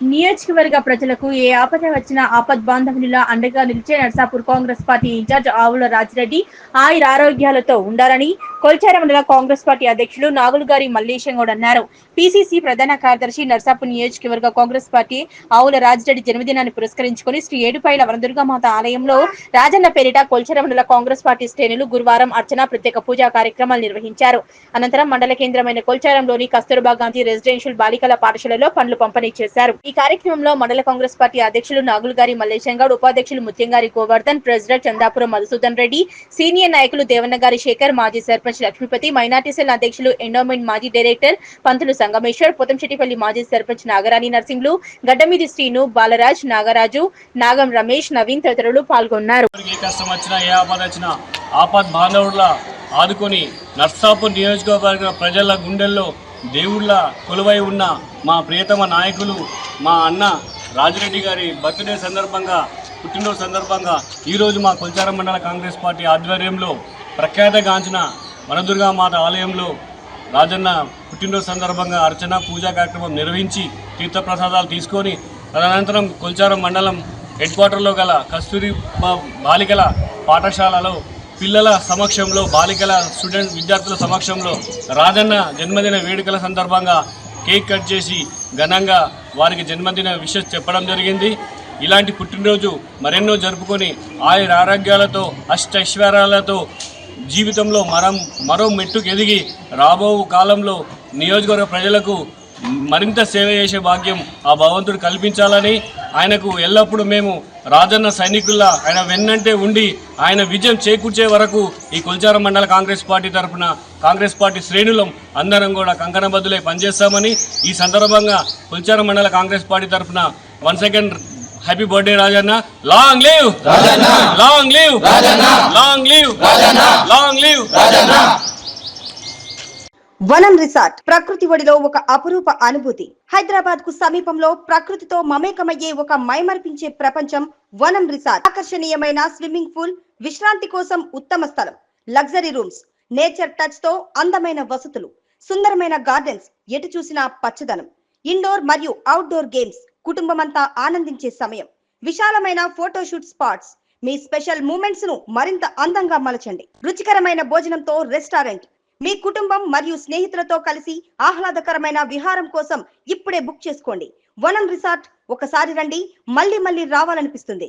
నియోజకవర్గ ప్రజలకు ఏ ఆపద వచ్చినా ఆపద్ బాంధవునిలా అండగా నిలిచే నర్సాపూర్ కాంగ్రెస్ పార్టీ ఇన్ఛార్జ్ ఆవుల రాజిరెడ్డి ఆయుర ఆరోగ్యాలతో ఉండాలని కొల్చార మండల కాంగ్రెస్ పార్టీ అధ్యక్షులు నాగులుగారి మల్లేశం గౌడ్ అన్నారు. పిసిసి ప్రధాన కార్యదర్శి నర్సాపూర్ నియోజకవర్గ కాంగ్రెస్ పార్టీ ఆవుల రాజిరెడ్డి జన్మదినాన్ని పురస్కరించుకుని శ్రీ ఏడుపాయల వనదుర్గామాత ఆలయంలో రాజన్న పేరిట కొల్చార మండల కాంగ్రెస్ పార్టీ శ్రేణులు గురువారం అర్చన ప్రత్యేక పూజా కార్యక్రమాలు నిర్వహించారు. అనంతరం మండల కేంద్రమైన కొల్చారంలోని కస్తూర్బా గాంధీ రెసిడెన్షియల్ బాలికల పాఠశాలలో పండ్లు పంపిణీ చేశారు. ఈ కార్యక్రమంలో మండల కాంగ్రెస్ పార్టీ అధ్యక్షులు నాగులుగారి మల్లేశం గౌడ్, ఉపాధ్యక్షులు ముత్యంగారి గోవర్ధన్, ప్రెసిడెంట్ చందాపురం మధుసూదన్ రెడ్డి, సీనియర్ నాయకులు దేవన్నగారి శేఖర్, మాజీ సర్పంచ్ లక్ష్మీపతి, మైనార్టీ సెల్ అధ్యక్షులు ఎండోమెంట్ మాజీ డైరెక్టర్ పంతులు సంగమేశ్వర్, పొతంశెట్టిపల్లి మాజీ సర్పంచ్ నాగరాణి నర్సింహులు, గడ్డమీది శ్రీను, బాలరాజ్, నాగరాజు, నాగం రమేష్, నవీన్ తదితరులు పాల్గొన్నారు. ఆదుకొని నర్సాపూర్ నియోజకవర్గ ప్రజల గుండెల్లో దేవుళ్ళ కొలువై ఉన్న మా ప్రియతమ నాయకులు మా అన్న రాజిరెడ్డి గారి బర్త్డే సందర్భంగా, పుట్టినరోజు సందర్భంగా ఈరోజు మా కొల్చారం మండల కాంగ్రెస్ పార్టీ ఆధ్వర్యంలో ప్రఖ్యాతగాంచిన వనదుర్గామాత ఆలయంలో రాజన్న పుట్టినరోజు సందర్భంగా అర్చన పూజా కార్యక్రమం నిర్వహించి తీర్థప్రసాదాలు తీసుకొని తదనంతరం కొల్చారం మండలం హెడ్ క్వార్టర్లో గల కస్తూరి బాలికల పాఠశాలలో పిల్లల సమక్షంలో, బాలికల విద్యార్థుల సమక్షంలో రాజన్న జన్మదిన వేడుకల సందర్భంగా కేక్ కట్ చేసి ఘనంగా వారికి జన్మదిన విషెస్ చెప్పడం జరిగింది. ఇలాంటి పుట్టినరోజు మరెన్నో జరుపుకొని ఆయుర ఆరోగ్యాలతో అష్టైశ్వర్యాలతో జీవితంలో మరో మెట్టుకు ఎదిగి రాబో కాలంలో నియోజకవర్గ ప్రజలకు మరింత సేవ చేసే భాగ్యం ఆ భగవంతుడు కల్పించాలని, ఆయనకు ఎల్లప్పుడూ మేము రాజన్న సైనికుల్లా ఆయన వెన్నంటే ఉండి ఆయన విజయం చేకూర్చే వరకు ఈ కొల్చారం మండల కాంగ్రెస్ పార్టీ తరఫున కాంగ్రెస్ పార్టీ శ్రేణులం అందరం కూడా కంకణబద్దులై పనిచేస్తామని ఈ సందర్భంగా కొల్చారం మండల కాంగ్రెస్ పార్టీ తరఫున once again happy birthday Rajanna. Long live Rajanna, long live Rajanna, long live Rajanna, long live Rajanna. వనం రిసార్ట్ ప్రకృతి ఒడిలో ఒక అపురూప అనుభూతి. హైదరాబాద్ కు సమీపంలో ప్రకృతితో మమేకమయ్యే ఒక మైమర్పించే ప్రపంచం వనం రిసార్ట్. ఆకర్షణీయమైన స్విమ్మింగ్ పూల్, విశ్రాంతి కోసం ఉత్తమ స్థలం, లగ్జరీ రూమ్స్, నేచర్ టచ్ తో అందమైన వసతులు, సుందరమైన గార్డెన్స్, ఎటు చూసినా పచ్చదనం, ఇండోర్ మరియు అవుట్డోర్ గేమ్స్, కుటుంబమంతా ఆనందించే సమయం, విశాలమైన ఫోటోషూట్ స్పాట్స్. మీ స్పెషల్ మూమెంట్స్ ను మరింత అందంగా మలచండి. రుచికరమైన భోజనంతో రెస్టారెంట్. మీ కుటుంబం మరియు స్నేహితులతో కలిసి ఆహ్లాదకరమైన విహారం కోసం ఇప్పుడే బుక్ చేసుకోండి. వనం రిసార్ట్ ఒకసారి రండి, మళ్ళీ రావాలనిపిస్తుంది.